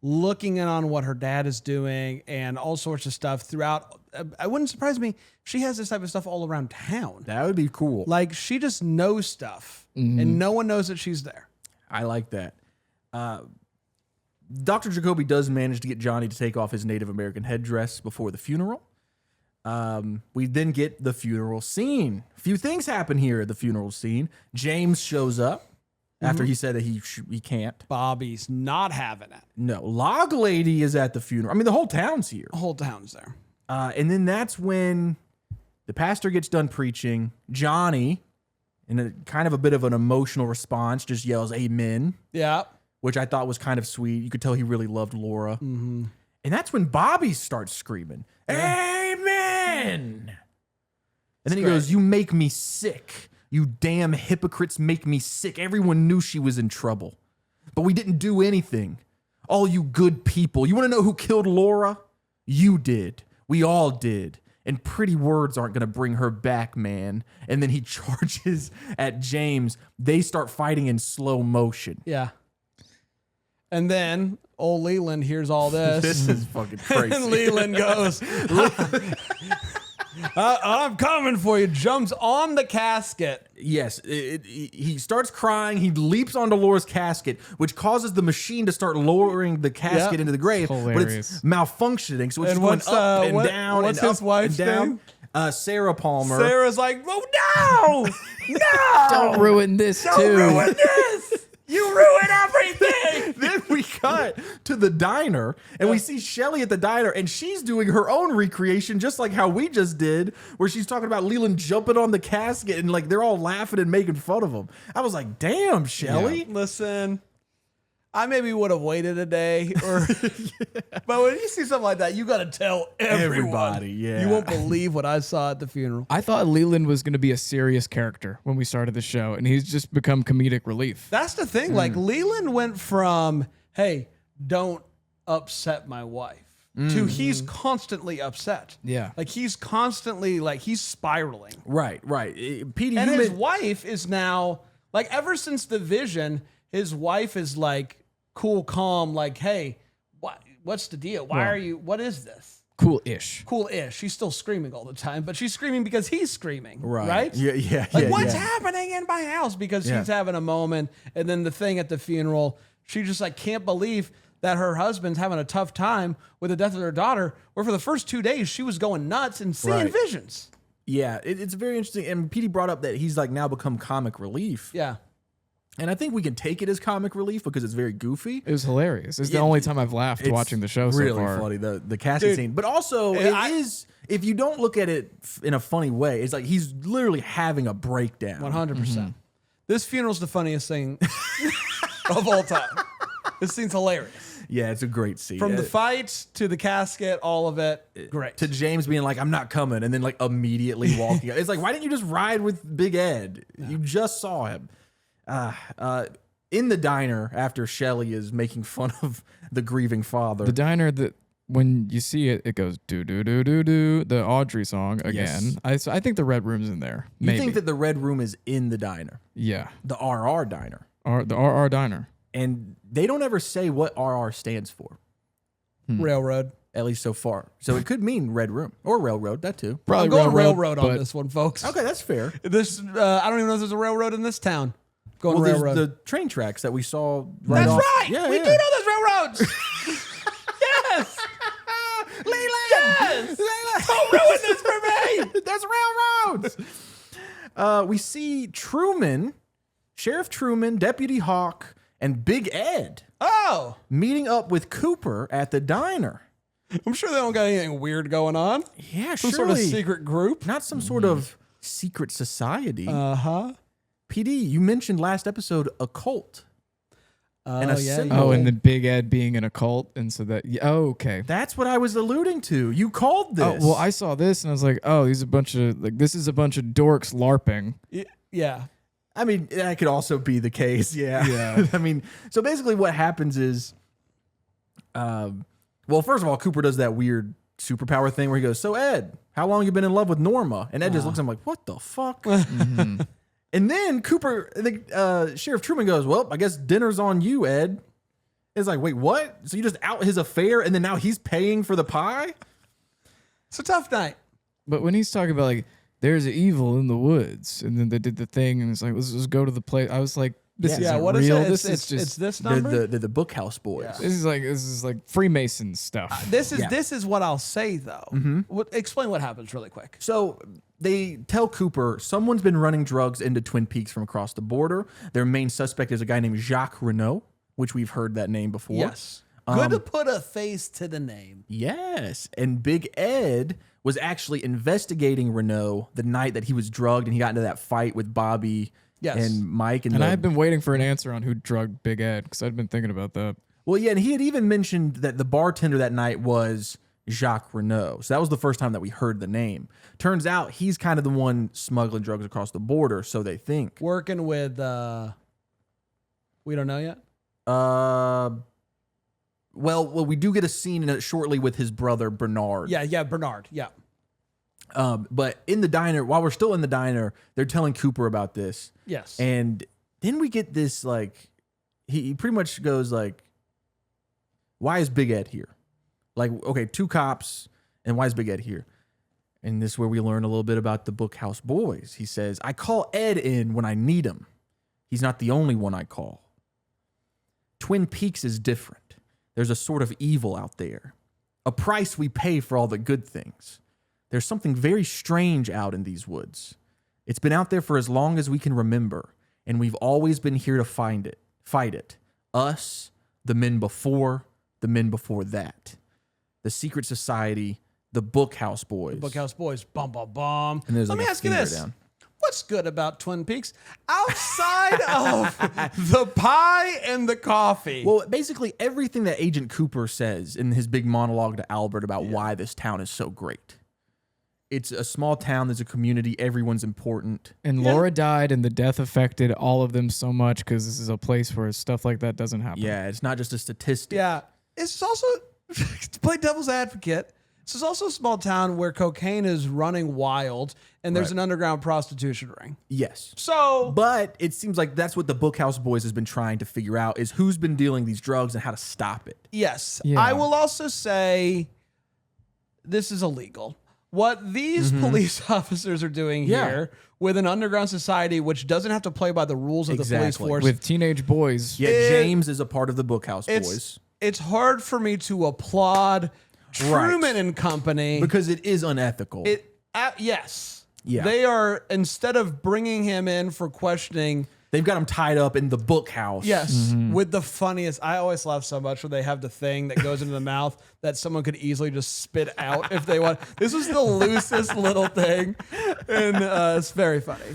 looking in on what her dad is doing and all sorts of stuff throughout. It wouldn't surprise me. She has this type of stuff all around town. That would be cool. Like she just knows stuff and no one knows that she's there. I like that. Dr. Jacoby does manage to get Johnny to take off his Native American headdress before the funeral. We then get the funeral scene. A few things happen here at the funeral scene. James shows up after he said that he can't. Bobby's not having it. No, Log Lady is at the funeral. I mean, the whole town's here. The whole town's there. And then that's when the pastor gets done preaching. Johnny, in a kind of a bit of an emotional response, just yells, "Amen." Yeah. Which I thought was kind of sweet. You could tell he really loved Laura. And that's when Bobby starts screaming, "Amen!" And then he goes, "You make me sick. You damn hypocrites make me sick. Everyone knew she was in trouble. But we didn't do anything. All you good people. You want to know who killed Laura? You did. We all did. And pretty words aren't going to bring her back, man." And then he charges at James. They start fighting in slow motion. Yeah. And then old Leland hears all this. This is fucking crazy. And Leland goes, I'm coming for you. Jumps on the casket. Yes, he starts crying. He leaps onto Laura's casket, which causes the machine to start lowering the casket into the grave. Hilarious. But it's malfunctioning, so it's And going what's, up and down what's and his up wife's and down. name? Sarah Palmer. Sarah's like, oh, no, Don't ruin this too. ruin this. You ruin everything. Then we cut to the diner, and we see Shelly at the diner, and she's doing her own recreation, just like how we just did, where she's talking about Leland jumping on the casket, and like they're all laughing and making fun of him. I was like, "Damn, Shelly!" Listen, I maybe would have waited a day, but when you see something like that, you got to tell Everybody, yeah. You won't believe what I saw at the funeral. I thought Leland was going to be a serious character when we started the show, and he's just become comedic relief. That's the thing. Like Leland went from, hey, don't upset my wife, to he's constantly upset. Yeah. Like he's constantly he's spiraling. Right. Petey, And his wife is now like, ever since the vision, his wife is like cool, calm, like, hey, what's the deal? What is this? Cool-ish. Cool-ish. She's still screaming all the time, but she's screaming because he's screaming. Right. Yeah. Like, what's happening in my house? Because Yeah. he's having a moment. And then the thing at the funeral, she just like can't believe that her husband's having a tough time with the death of their daughter, where for the first 2 days she was going nuts and seeing Right. visions. Yeah, it's very interesting. And Petey brought up that he's like now become comic relief. Yeah. And I think we can take it as comic relief because it's very goofy. It was hilarious. It's the only time I've laughed It's watching the show so really far. funny, the casket Dude, scene. But also, it is, if you don't look at it in a funny way, it's like he's literally having a breakdown. 100%. This funeral's the funniest thing. of all time. This scene's hilarious. Yeah, it's a great scene. From the fight to the casket, all of it, great. To James being like, I'm not coming, and then like immediately walking out. It's like, why didn't you just ride with Big Ed? Yeah. You just saw him. In the diner after Shelley is making fun of the grieving father. The diner that when you see it, it goes do do do do do the Audrey song again. Yes. I think the Red Room's in there. You think that the Red Room is in the diner? Yeah, the RR diner. The RR diner. And they don't ever say what RR stands for. Railroad. At least so far. So it could mean Red Room or Railroad, that too. Probably I'm going railroad on this one, folks. Okay, that's fair. This I don't even know if there's a railroad in this town. Going railroad. There's the train tracks that we saw right That's off. Right. Yeah, we do know there's railroads. Yes. Leland. Yes. Leland. Don't ruin this for me. There's railroads. We see Truman, Sheriff Truman, Deputy Hawk, and Big Ed. Oh. Meeting up with Cooper at the diner. I'm sure they don't got anything weird going on. Yeah, some sort of secret group. Not some sort of secret society. Uh-huh. PD, you mentioned last episode a cult. And and the Big Ed being in a cult, and so that okay. That's what I was alluding to. You called this. Oh, well, I saw this and I was like, oh, this is a bunch of dorks LARPing. Yeah. I mean, that could also be the case. Yeah. I mean, so basically what happens is, well, first of all, Cooper does that weird superpower thing where he goes, so Ed, how long you been in love with Norma? And Ed just looks at him like, what the fuck? Mm-hmm. And then Sheriff Truman goes, well, I guess dinner's on you, Ed. It's like, wait, what? So you just out his affair and then now he's paying for the pie? It's a tough night. But when he's talking about like, there's evil in the woods, and then they did the thing, and it's like, let's just go to the place. I was like, this isn't what real. Is it? This is it's this number? The Bookhouse Boys. Yeah. This is like Freemason stuff. This is what I'll say though. Mm-hmm. Explain what happens really quick. So they tell Cooper someone's been running drugs into Twin Peaks from across the border. Their main suspect is a guy named Jacques Renault, which we've heard that name before. Yes. Good to put a face to the name. Yes. And Big Ed was actually investigating Renault the night that he was drugged and he got into that fight with Bobby and Mike. And I've been waiting for an answer on who drugged Big Ed because I'd been thinking about that. Well, yeah, and he had even mentioned that the bartender that night was Jacques Renault. So that was the first time that we heard the name. Turns out he's kind of the one smuggling drugs across the border, so they think. Working with, we don't know yet? Well, we do get a scene in it shortly with his brother, Bernard. Yeah, Bernard, yeah. But in the diner, while we're still in the diner, they're telling Cooper about this. Yes. And then we get this, like, he pretty much goes like, why is Big Ed here? Like, okay, 2 cops, and why is Big Ed here? And this is where we learn a little bit about the Bookhouse Boys. He says, I call Ed in when I need him. He's not the only one I call. Twin Peaks is different. There's a sort of evil out there. A price we pay for all the good things. There's something very strange out in these woods. It's been out there for as long as we can remember, and we've always been here to fight it. Us, the men before that. The secret society, the Bookhouse Boys. The Bookhouse Boys, bum, bum, bum. Let me ask you this. What's good about Twin Peaks outside of the pie and the coffee? Well, basically everything that Agent Cooper says in his big monologue to Albert about why this town is so great. It's a small town. There's a community. Everyone's important. And Laura died, and the death affected all of them so much because this is a place where stuff like that doesn't happen. Yeah, it's not just a statistic. Yeah. It's also, to play devil's advocate, this is also a small town where cocaine is running wild and there's an underground prostitution ring. Yes. So, but it seems like that's what the Bookhouse Boys has been trying to figure out is who's been dealing these drugs and how to stop it. Yes. Yeah. I will also say this is illegal. What these police officers are doing here with an underground society which doesn't have to play by the rules of the police force. With teenage boys. Yeah, James is a part of the Bookhouse Boys. It's hard for me to applaud Truman and Company. Because it is unethical. Yes. Yeah. They are, instead of bringing him in for questioning, they've got him tied up in the bookhouse. Yes. With the funniest, I always laugh so much when they have the thing that goes into the mouth that someone could easily just spit out if they want. This was the loosest little thing. And it's very funny.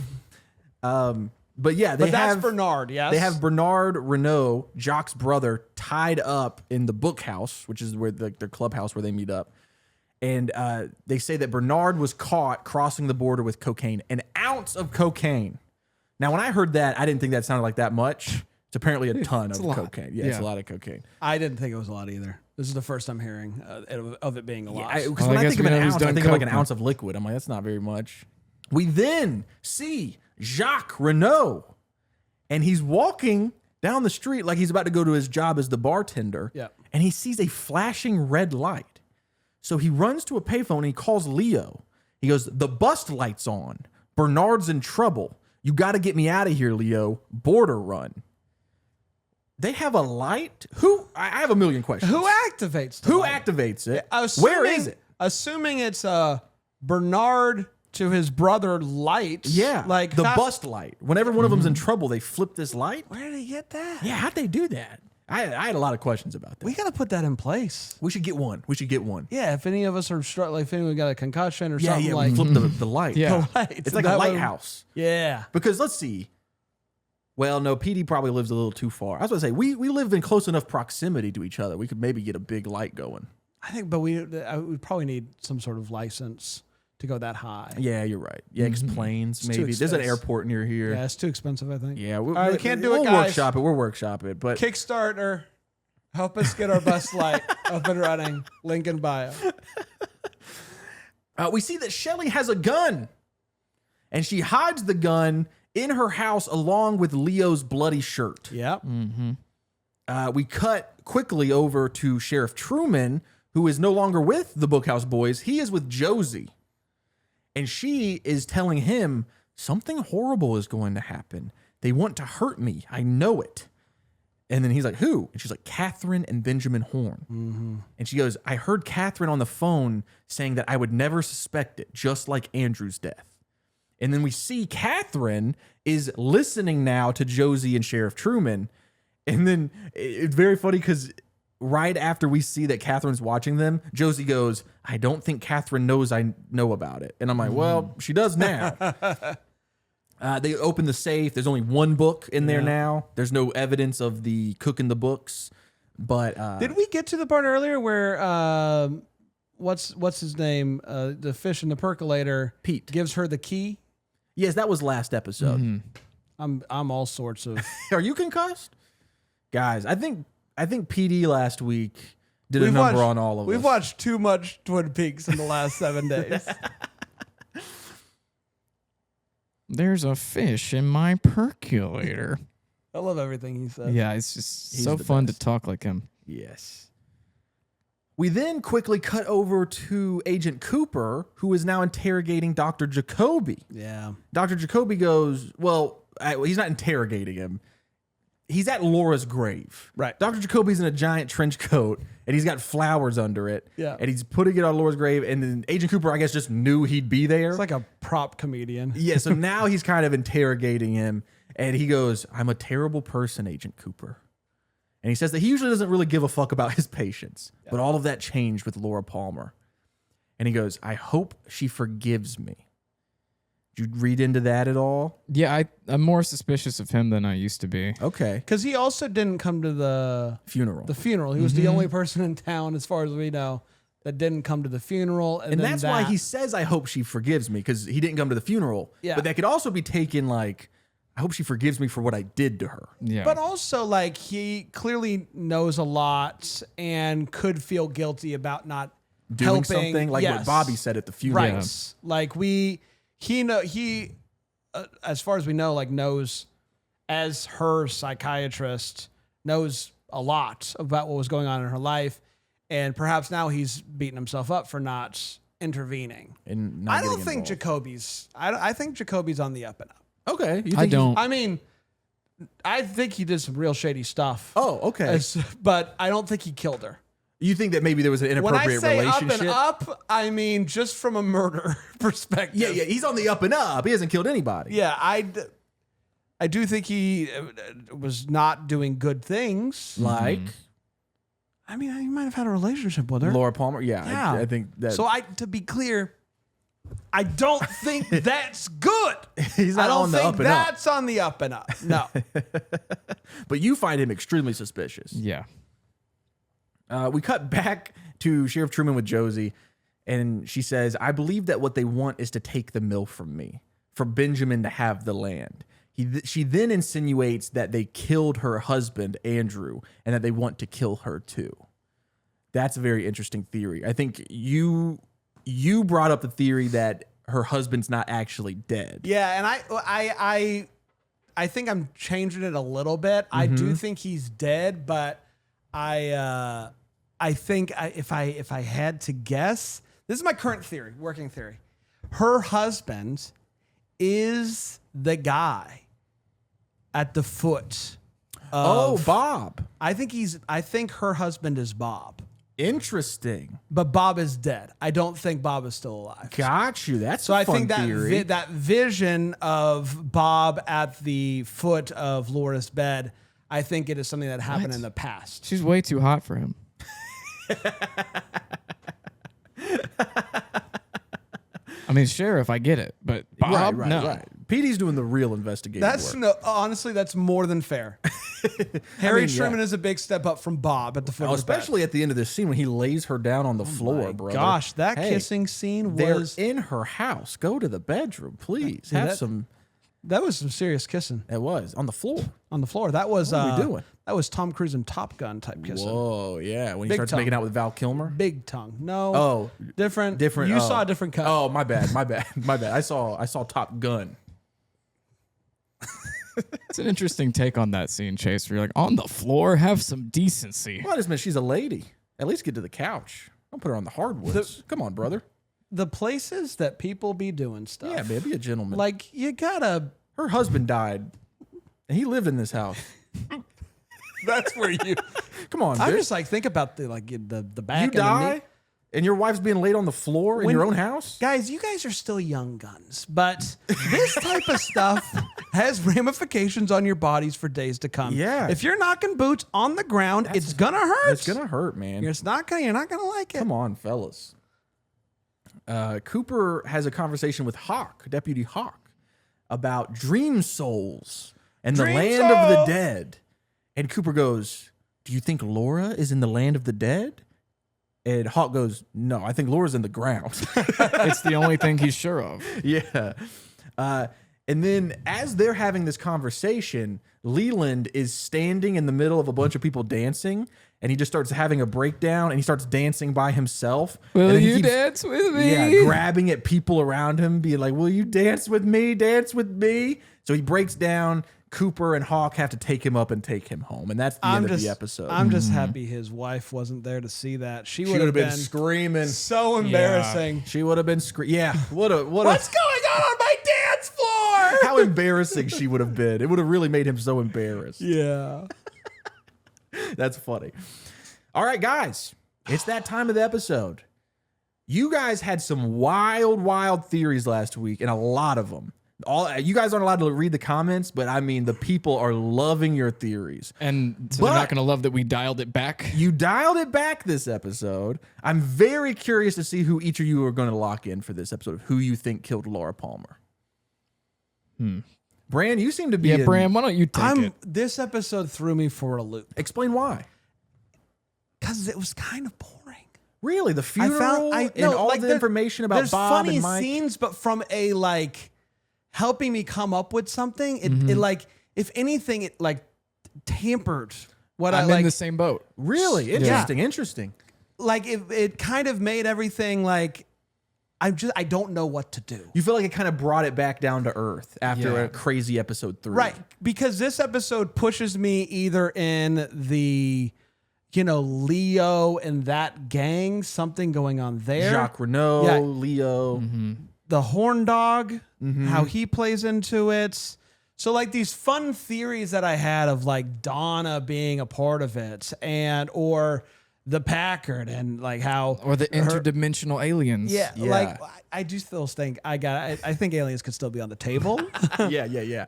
But yeah, But that's Bernard, yes. They have Bernard Renault, Jock's brother, tied up in the Bookhouse, which is where their clubhouse where they meet up. And they say that Bernard was caught crossing the border with cocaine, an ounce of cocaine. Now, when I heard that, I didn't think that sounded like that much. It's apparently a ton of cocaine. Yeah, it's a lot of cocaine. I didn't think it was a lot either. This is the first I'm hearing of it being a lot. Because when I think of an ounce, I think of like an ounce of liquid. I'm like, that's not very much. We then see Jacques Renault, and he's walking down the street like he's about to go to his job as the bartender. Yeah. And he sees a flashing red light. So he runs to a payphone and he calls Leo. He goes, the bus light's on. Bernard's in trouble. You got to get me out of here, Leo. Border run. They have a light? I have a million questions. Who activates the light? Activates it? Where is it? Assuming it's Bernard to his brother light. Yeah, like the bust light. Whenever one of them's in trouble, they flip this light. Where did he get that? Yeah, how'd they do that? I had a lot of questions about that. We got to put that in place. We should get one. Yeah, if any of us are struggling, if anyone got a concussion or something like flip the light. Yeah. the lights. It's like a lighthouse. Yeah. Because let's see. Well, no, PD probably lives a little too far. I was going to say, we live in close enough proximity to each other. We could maybe get a big light going. I think, but we probably need some sort of license to go that high. Yeah, you're right. Yeah, planes maybe. There's an airport near here. Yeah, it's too expensive, I think. Yeah, we can't do it, we'll guys. workshop it. We'll workshop it. But Kickstarter, help us get our bus light up and running. Link in bio. We see that Shelly has a gun, and she hides the gun in her house along with Leo's bloody shirt. Yep. We cut quickly over to Sheriff Truman, who is no longer with the Bookhouse Boys. He is with Josie. And she is telling him something horrible is going to happen. They want to hurt me. I know it. And then he's like, who? And she's like, Catherine and Benjamin Horn. And she goes, I heard Catherine on the phone saying that I would never suspect it, just like Andrew's death. And then we see Catherine is listening now to Josie and Sheriff Truman. And then it's very funny because right after we see that Catherine's watching them, Josie goes, I don't think Catherine knows I know about it. And I'm like, well, she does now. They open the safe. There's only one book in there now. There's no evidence of the cook in the books. But did we get to the part earlier where what's his name? The fish in the percolator, Pete, gives her the key? Yes, that was last episode. I'm all sorts of. Are you concussed? Guys, I think PD last week did a number on all of us. We've watched too much Twin Peaks in the last 7 days. There's a fish in my percolator. I love everything he said. Yeah, it's just so fun to talk like him. Yes. We then quickly cut over to Agent Cooper, who is now interrogating Dr. Jacoby. Yeah. Dr. Jacoby goes, well, he's not interrogating him. He's at Laura's grave. Right. Dr. Jacoby's in a giant trench coat, and he's got flowers under it. Yeah. And he's putting it on Laura's grave, and then Agent Cooper, I guess, just knew he'd be there. It's like a prop comedian. Yeah, so now he's kind of interrogating him, and he goes, I'm a terrible person, Agent Cooper. And he says that he usually doesn't really give a fuck about his patients, but all of that changed with Laura Palmer. And he goes, I hope she forgives me. Did you read into that at all? Yeah, I'm more suspicious of him than I used to be. Okay. Because he also didn't come to the funeral. He was the only person in town, as far as we know, that didn't come to the funeral. And that's why he says, I hope she forgives me, because he didn't come to the funeral. Yeah. But that could also be taken like, I hope she forgives me for what I did to her. Yeah. But also, like, he clearly knows a lot and could feel guilty about not Doing helping. something like what Bobby said at the funeral. Right. Yeah. Like he as far as we know, like, knows, as her psychiatrist, knows a lot about what was going on in her life. And perhaps now he's beating himself up for not intervening. And not I don't getting think involved. Jacoby's, I think Jacoby's on the up and up. Okay. I don't. I mean, I think he did some real shady stuff. Oh, okay. But I don't think he killed her. You think that maybe there was an When I inappropriate say relationship? up and up, I mean just from a murder perspective. Yeah, he's on the up and up. He hasn't killed anybody. Yeah, I do think he was not doing good things. Like I mean, he might have had a relationship with her. Laura Palmer. Yeah. Yeah. I think that. So to be clear, I don't think that's good. He's not I don't on the think up and up. that's on the up and up. No. But you find him extremely suspicious. Yeah. We cut back to Sheriff Truman with Josie, and she says, I believe that what they want is to take the mill from me, for Benjamin to have the land. She then insinuates that they killed her husband, Andrew, and that they want to kill her too. That's a very interesting theory. I think you brought up the theory that her husband's not actually dead. Yeah, and I think I'm changing it a little bit. I do think he's dead, but I think if I had to guess, this is my current theory, working theory. Her husband is the guy at the foot of Bob. I think her husband is Bob. Interesting. But Bob is dead. I don't think Bob is still alive. Got you. That's So a I fun think that theory. that vision of Bob at the foot of Laura's bed, I think it is something that happened in the past. She's way too hot for him. I mean, Sheriff, I get it, but Bob, no. PD's doing the real investigating That's work. honestly, that's more than fair. Harry Truman is a big step up from Bob at the foot of the bed. Especially at the end of this scene when he lays her down on the floor, bro. Gosh, that kissing scene they're was in her house. Go to the bedroom, please. Yeah, Have that- some. that was some serious kissing It was on the floor. on the floor. That was What are we doing? That was Tom Cruise and Top Gun type kissing. Whoa, yeah. When he Big starts tongue. making out with Val Kilmer. Big tongue. No. Oh, different. different. You saw a different cut. Oh, my bad. My bad. My bad. I saw Top Gun. It's an interesting take on that scene, Chase, where you're like, on the floor, have some decency. Well, I just meant she's a lady. At least get to the couch. Don't put her on the hardwoods. Come on, brother. The places that people be doing stuff. Yeah, man, be a gentleman. Like you gotta. Her husband died, and he lived in this house. That's where you. Come on, I bitch. just like think about the back. You and the die, knee. and your wife's being laid on the floor in When- your own house? Guys, you guys are still young guns, but this type of stuff has ramifications on your bodies for days to come. Yeah. If you're knocking boots on the ground, it's gonna hurt. It's gonna hurt, man. You're not gonna like it. Come on, fellas. Cooper has a conversation with Hawk, Deputy Hawk, about dream souls and the Dream land of the soul! dead. And Cooper goes, "Do you think Laura is in the land of the dead?" And Hawk goes, "No, I think Laura's in the ground." It's the only thing he's sure of. Yeah. And then as they're having this conversation, Leland is standing in the middle of a bunch of people dancing, and he just starts having a breakdown, and he starts dancing by himself. Will and then he you keeps- dance with me? Yeah, grabbing at people around him, being like, "Will you dance with me? Dance with me?" So he breaks down. Cooper and Hawk have to take him up and take him home, and that's the end of the episode. I'm just happy his wife wasn't there to see that. She she would have been screaming. so embarrassing. She would have been screaming. Yeah, what What's going on my dance floor? how embarrassing she would have been. It would have really made him so embarrassed. Yeah. That's funny. All right, guys, it's that time of the episode. You guys had some wild theories last week, and a lot of them. You guys aren't allowed to read the comments, but I mean, the people are loving your theories. And so they're not going to love that we dialed it back. You dialed it back this episode. I'm very curious to see who each of you are going to lock in for this episode, who you think killed Laura Palmer. Bran, you seem to be. Yeah, Bran, why don't you take it? This episode threw me for a loop Explain why. because it was kind of boring. Really, the funeral and no, all like, the there- information about there's Bob funny and Mike. scenes, but from a like helping me come up with something, it like if anything, it like tampered what I'm I like. in the same boat. Really interesting. Like it kind of made everything like I don't know what to do. You feel like it kind of brought it back down to earth after Yeah. a crazy episode 3. Right. Because this episode pushes me either in the, Leo and that gang, something going on there. Jacques Renault, Yeah. Leo. The horn dog, how he plays into it. So like these fun theories that I had of like Donna being a part of it or the Packard and like how Or the interdimensional aliens. yeah, Yeah. like I do still think I think aliens could still be on the table. Yeah.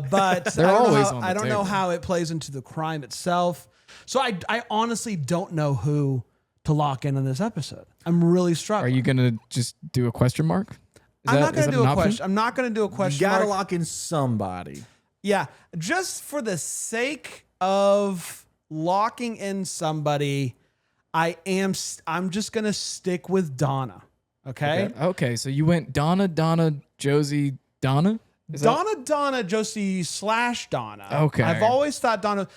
But They're I don't know always how, on the I don't know table. how it plays into the crime itself. So I honestly don't know who to lock in on this episode. I'm really Are struggling. you going to just do a question mark? I'm not going is to that do an a option? question. I'm not going to do a You question gotta mark. lock in somebody. Yeah, just for the sake of locking in somebody, I'm just going to stick with Donna. Okay? Okay, so you went Donna, Josie, Donna? Is that- Donna, Josie / Donna. Okay. I've always thought Donna.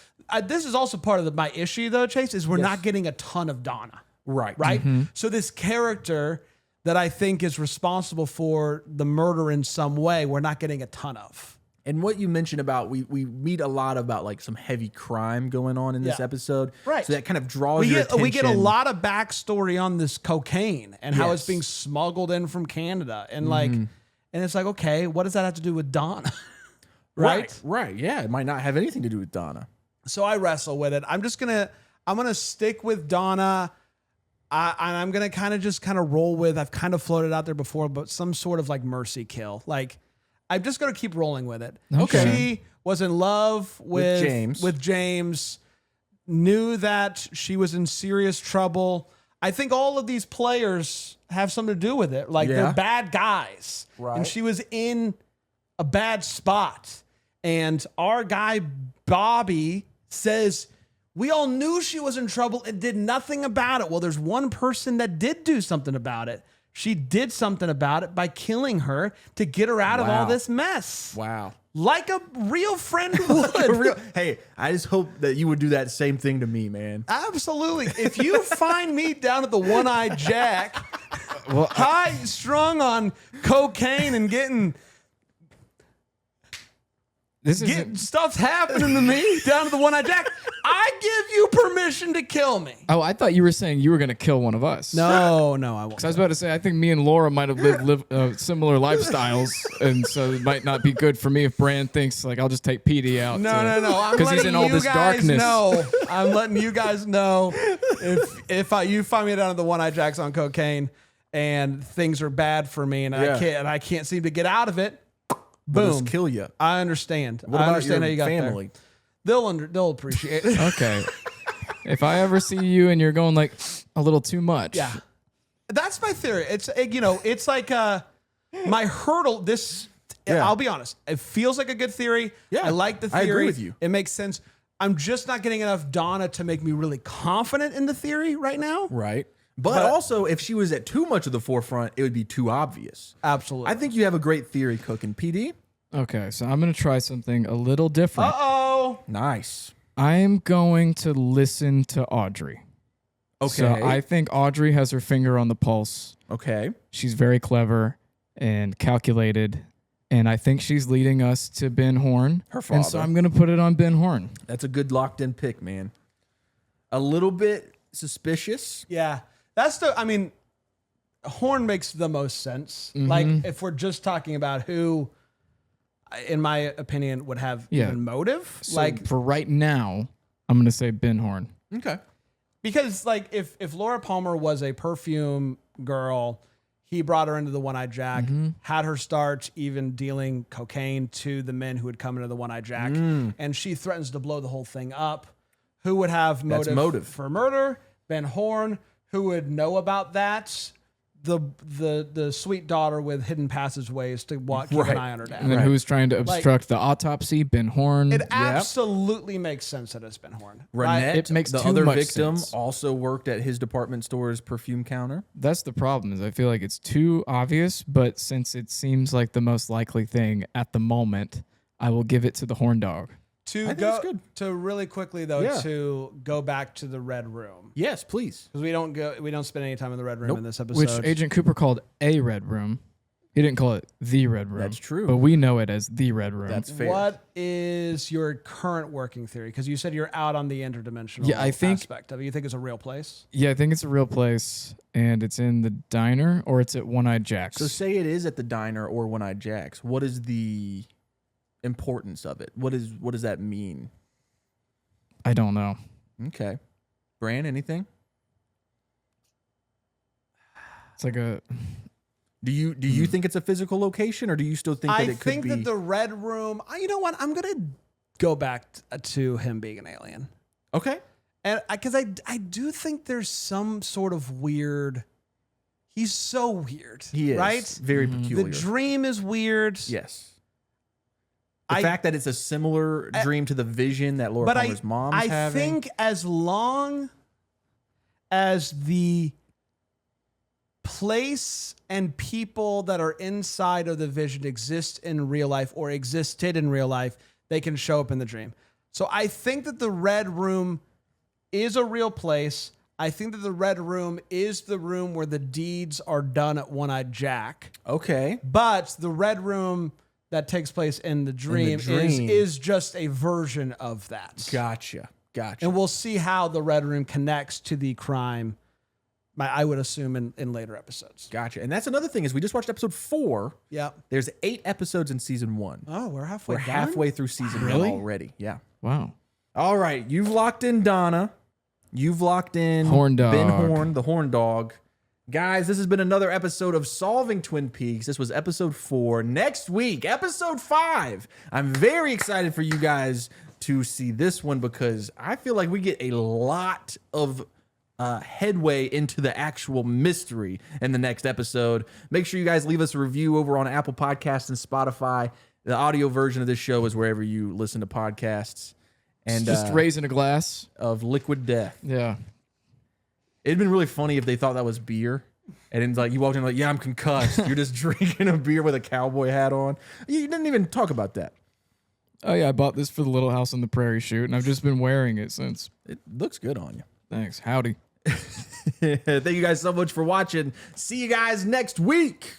This is also part of my issue, though, Chase, is we're not getting a ton of Donna. Right. Right? So this character that I think is responsible for the murder in some way, we're not getting a ton of. And what you mentioned about we meet a lot about like some heavy crime going on in this Yeah. episode. Right. So that kind of draws your attention. We get a lot of backstory on this cocaine and how it's Yes. being smuggled in from Canada. And and it's like, okay, what does that have to do with Donna? Right? Right. Yeah. It might not have anything to do with Donna. So I wrestle with it. I'm gonna stick with Donna. And I'm gonna kind of roll with. I've kind of floated out there before, but some sort of like mercy kill. Like I'm just gonna keep rolling with it. Okay. She was in love with James. With James, knew that she was in serious trouble. I think all of these players have something to do with it. Like Yeah. they're bad guys, Right. and she was in a bad spot. And our guy Bobby says, we all knew she was in trouble and did nothing about it. Well, there's one person that did do something about it. She did something about it by killing her to get her out of all Wow. this mess. Wow. Like a real friend would. Hey, I just hope that you would do that same thing to me, man. Absolutely. If you find me down at the One-Eyed Jack, high strung on cocaine and getting stuff's happening to me down at the One-Eyed Jack, I give you permission to kill me. Oh, I thought you were saying you were going to kill one of us. No, I won't. Because I was about to say, I think me and Laura might have lived similar lifestyles, and so it might not be good for me if Bran thinks like I'll just take PD out. No. I'm because he's letting in all you this guys darkness. know. I'm letting you guys know if you find me down at the One-Eyed Jacks on cocaine and things are bad for me and I can't seem to get out of it. We'll Boom. just kill you. I understand. What I about understand your how you got family? there. They'll appreciate it. Okay. If I ever see you and you're going like a little too much, Yeah. That's my theory. It's it's like my hurdle. Yeah. I'll be honest. It feels like a good theory. Yeah, I like the theory. I agree with you. It makes sense. I'm just not getting enough Donna to make me really confident in the theory right now. Right. But also, if she was at too much of the forefront, it would be too obvious. Absolutely. I think you have a great theory cooking. PD? Okay, so I'm going to try something a little different. Uh-oh. Nice. I'm going to listen to Audrey. Okay. So I think Audrey has her finger on the pulse. Okay. She's very clever and calculated. And I think she's leading us to Ben Horn. Her And so father. I'm going to put it on Ben Horn. That's a good locked in pick, man. A little bit suspicious. Yeah. Horn makes the most sense. Mm-hmm. Like, if we're just talking about who, in my opinion, would have even motive. So like, for right now, I'm going to say Ben Horn. Okay. because, like, if Laura Palmer was a perfume girl, he brought her into the One-Eyed Jack, had her start even dealing cocaine to the men who would come into the One-Eyed Jack, and she threatens to blow the whole thing up. Who would have motive for murder? Ben Horn. Who would know about that? The sweet daughter with hidden passageways to keep an eye on her dad. And then who's trying to obstruct the autopsy? Ben Horn. It absolutely makes sense that it's Ben Horn. Renette, It makes the too other much victim, sense. also worked at his department store's perfume counter. That's the problem. Is I feel like it's too obvious, but since it seems like the most likely thing at the moment, I will give it to the Horn Dog. think it's good. To really quickly though, Yeah. to go back to the Red Room, Yes, please. because we don't spend any time in the Red Room Nope. in this episode. Which Agent Cooper called a Red Room. He didn't call it the Red Room. That's true. But we know it as the Red Room. That's fair. What is your current working theory? Because you said you're out on the interdimensional Yeah, I think- aspect of it. You think it's a real place? Yeah, I think it's a real place, and it's in the diner or it's at One-Eyed Jack's. So say it is at the diner or One-Eyed Jack's. What is the importance of it? What does that mean? I don't know. Okay. Bran, anything? It's like a Do you think it's a physical location, or do you still think that I it could think be? that the Red Room. You know what? I'm gonna go back to him being an alien, Okay. and because I do think there's some sort of weird. He's so weird. He is. Right? Very peculiar. The dream is weird. Yes. The fact that it's a similar dream to the vision that Laura Palmer's mom's having. I think as long as the place and people that are inside of the vision exist in real life or existed in real life, they can show up in the dream. So I think that the Red Room is a real place. I think that the Red Room is the room where the deeds are done at One-Eyed Jack. Okay. But the Red Room that takes place in the dream, is just a version of that. Gotcha. And we'll see how the Red Room connects to the crime, I would assume, in later episodes. Gotcha. And that's another thing is we just watched episode 4. Yeah. There's 8 episodes in season 1. Oh, we're halfway done? Halfway through season 1 already. Yeah. Wow. All right. You've locked in Donna. You've locked in Horn Dog. Ben Horn, the Horn Dog. Guys, this has been another episode of Solving Twin Peaks. This was episode 4. Next week, episode 5. I'm very excited for you guys to see this one because I feel like we get a lot of headway into the actual mystery in the next episode. Make sure you guys leave us a review over on Apple Podcasts and Spotify. The audio version of this show is wherever you listen to podcasts. And just raising a glass of liquid death. Yeah. It'd been really funny if they thought that was beer. And then like you walked in like, yeah, I'm concussed. You're just drinking a beer with a cowboy hat on. You didn't even talk about that. Oh, yeah. I bought this for the Little House on the Prairie shoot, and I've just been wearing it since. It looks good on you. Thanks. Howdy. Thank you guys so much for watching. See you guys next week.